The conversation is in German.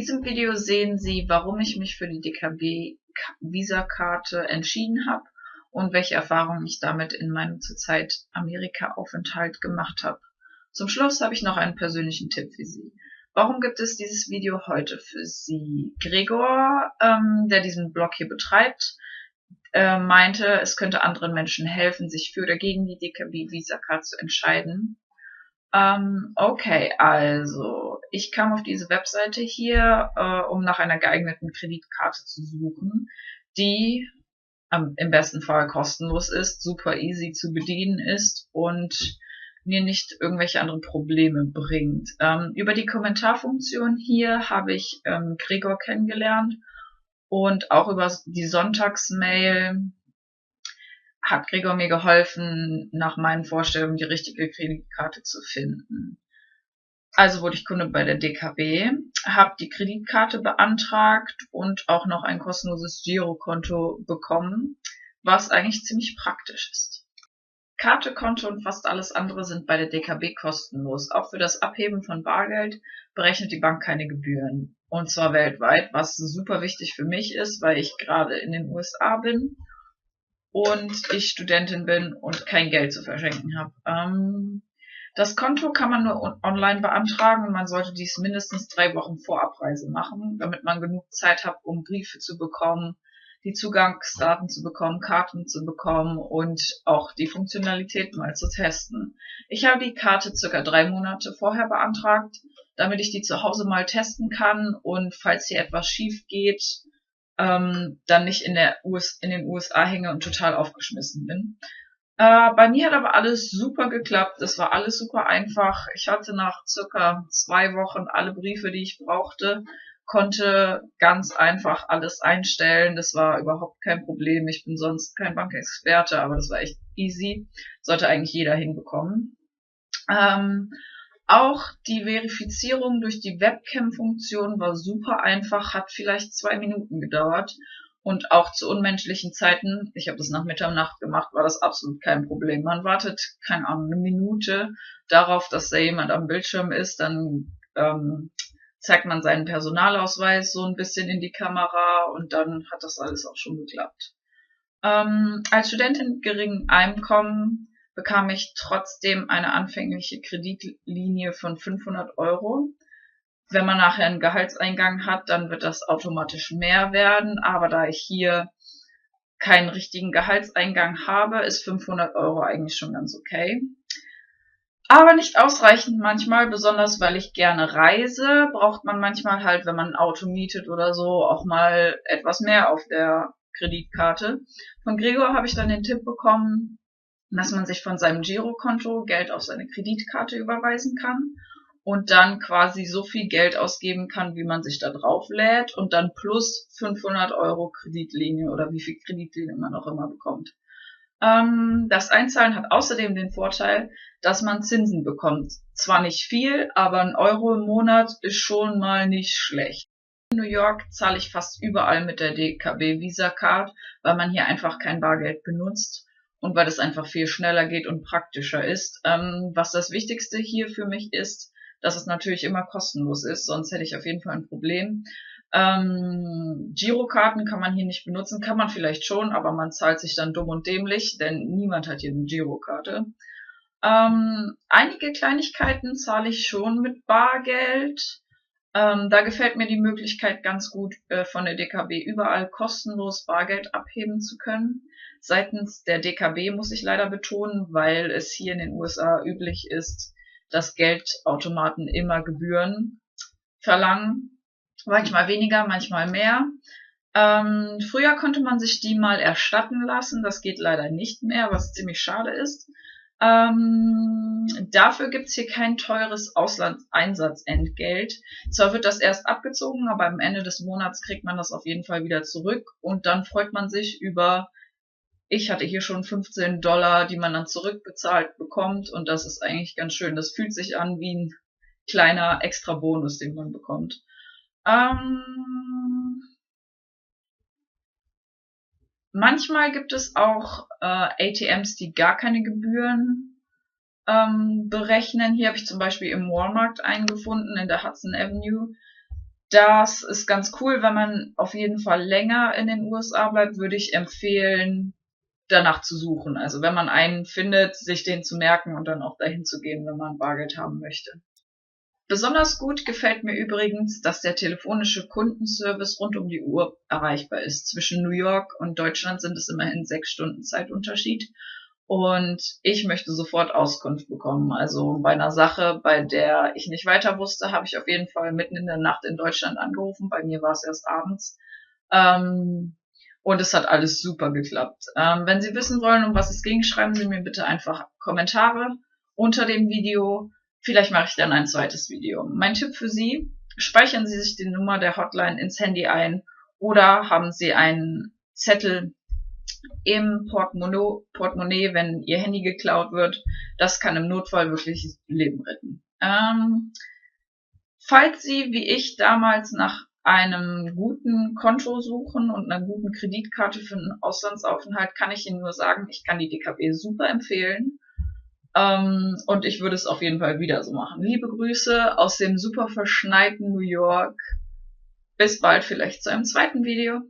diesem Video sehen Sie, warum ich mich für die DKB-Visa-Karte entschieden habe und welche Erfahrungen ich damit in meinem zurzeit Amerika-Aufenthalt gemacht habe. Zum Schluss habe ich noch einen persönlichen Tipp für Sie. Warum gibt es dieses Video heute für Sie? Gregor, der diesen Blog hier betreibt, meinte, es könnte anderen Menschen helfen, sich für oder gegen die DKB-Visa-Card zu entscheiden. Okay, also ich kam auf diese Webseite hier, um nach einer geeigneten Kreditkarte zu suchen, die im besten Fall kostenlos ist, super easy zu bedienen ist und mir nicht irgendwelche anderen Probleme bringt. Über die Kommentarfunktion hier habe ich Gregor kennengelernt und auch über die Sonntagsmail hat Gregor mir geholfen, nach meinen Vorstellungen die richtige Kreditkarte zu finden. Also wurde ich Kunde bei der DKB, habe die Kreditkarte beantragt und auch noch ein kostenloses Girokonto bekommen, was eigentlich ziemlich praktisch ist. Karte, Konto und fast alles andere sind bei der DKB kostenlos. Auch für das Abheben von Bargeld berechnet die Bank keine Gebühren. Und zwar weltweit, was super wichtig für mich ist, weil ich gerade in den USA bin und ich Studentin bin und kein Geld zu verschenken habe. Das Konto kann man nur online beantragen und man sollte dies mindestens 3 Wochen vor Abreise machen, damit man genug Zeit hat, um Briefe zu bekommen, die Zugangsdaten zu bekommen, Karten zu bekommen und auch die Funktionalität mal zu testen. Ich habe die Karte circa 3 Monate vorher beantragt, damit ich die zu Hause mal testen kann und falls hier etwas schief geht, dann nicht in den USA hänge und total aufgeschmissen bin. Bei mir hat aber alles super geklappt. Es war alles super einfach. Ich hatte nach circa 2 Wochen alle Briefe, die ich brauchte, konnte ganz einfach alles einstellen. Das war überhaupt kein Problem. Ich bin sonst kein Bankexperte, aber das war echt easy. Sollte eigentlich jeder hinbekommen. Auch die Verifizierung durch die Webcam-Funktion war super einfach, hat vielleicht 2 Minuten gedauert. Und auch zu unmenschlichen Zeiten, ich habe das nach Mitternacht gemacht, war das absolut kein Problem. Man wartet, keine Ahnung, 1 Minute darauf, dass da jemand am Bildschirm ist, dann zeigt man seinen Personalausweis so ein bisschen in die Kamera und dann hat das alles auch schon geklappt. Als Studentin mit geringem Einkommen bekam ich trotzdem eine anfängliche Kreditlinie von 500 €. Wenn man nachher einen Gehaltseingang hat, dann wird das automatisch mehr werden, aber da ich hier keinen richtigen Gehaltseingang habe, ist 500 € eigentlich schon ganz okay. Aber nicht ausreichend manchmal, besonders weil ich gerne reise, braucht man manchmal halt, wenn man ein Auto mietet oder so, auch mal etwas mehr auf der Kreditkarte. Von Gregor habe ich dann den Tipp bekommen, dass man sich von seinem Girokonto Geld auf seine Kreditkarte überweisen kann und dann quasi so viel Geld ausgeben kann, wie man sich da drauf lädt und dann plus 500 € Kreditlinie oder wie viel Kreditlinie man auch immer bekommt. Das Einzahlen hat außerdem den Vorteil, dass man Zinsen bekommt. Zwar nicht viel, aber 1 € im Monat ist schon mal nicht schlecht. In New York zahle ich fast überall mit der DKB Visa Card, weil man hier einfach kein Bargeld benutzt und weil es einfach viel schneller geht und praktischer ist. Was das Wichtigste hier für mich ist, dass es natürlich immer kostenlos ist, sonst hätte ich auf jeden Fall ein Problem. Girokarten kann man hier nicht benutzen, kann man vielleicht schon, aber man zahlt sich dann dumm und dämlich, denn niemand hat hier eine Girokarte. Einige Kleinigkeiten zahle ich schon mit Bargeld. Da gefällt mir die Möglichkeit ganz gut, von der DKB überall kostenlos Bargeld abheben zu können. Seitens der DKB muss ich leider betonen, weil es hier in den USA üblich ist, dass Geldautomaten immer Gebühren verlangen. Manchmal weniger, manchmal mehr. Früher konnte man sich die mal erstatten lassen. Das geht leider nicht mehr, was ziemlich schade ist. Dafür gibt's hier kein teures Auslandseinsatzentgelt. Zwar wird das erst abgezogen, aber am Ende des Monats kriegt man das auf jeden Fall wieder zurück und dann freut man sich über, ich hatte hier schon 15 $, die man dann zurückbezahlt bekommt und das ist eigentlich ganz schön. Das fühlt sich an wie ein kleiner extra Bonus, den man bekommt. Manchmal gibt es auch ATMs, die gar keine Gebühren berechnen. Hier habe ich zum Beispiel im Walmart einen gefunden, in der Hudson Avenue. Das ist ganz cool. Wenn man auf jeden Fall länger in den USA bleibt, würde ich empfehlen, danach zu suchen. Also wenn man einen findet, sich den zu merken und dann auch dahin zu gehen, wenn man Bargeld haben möchte. Besonders gut gefällt mir übrigens, dass der telefonische Kundenservice rund um die Uhr erreichbar ist. Zwischen New York und Deutschland sind es immerhin 6 Stunden Zeitunterschied. Und ich möchte sofort Auskunft bekommen. Also bei einer Sache, bei der ich nicht weiter wusste, habe ich auf jeden Fall mitten in der Nacht in Deutschland angerufen. Bei mir war es erst abends. Und es hat alles super geklappt. Wenn Sie wissen wollen, um was es ging, schreiben Sie mir bitte einfach Kommentare unter dem Video. Vielleicht mache ich dann ein zweites Video. Mein Tipp für Sie: Speichern Sie sich die Nummer der Hotline ins Handy ein oder haben Sie einen Zettel im Portemonnaie, wenn Ihr Handy geklaut wird. Das kann im Notfall wirklich Leben retten. Falls Sie, wie ich damals, nach einem guten Konto suchen und einer guten Kreditkarte für einen Auslandsaufenthalt, kann ich Ihnen nur sagen, ich kann die DKB super empfehlen. Und ich würde es auf jeden Fall wieder so machen. Liebe Grüße aus dem super verschneiten New York. Bis bald, vielleicht zu einem zweiten Video.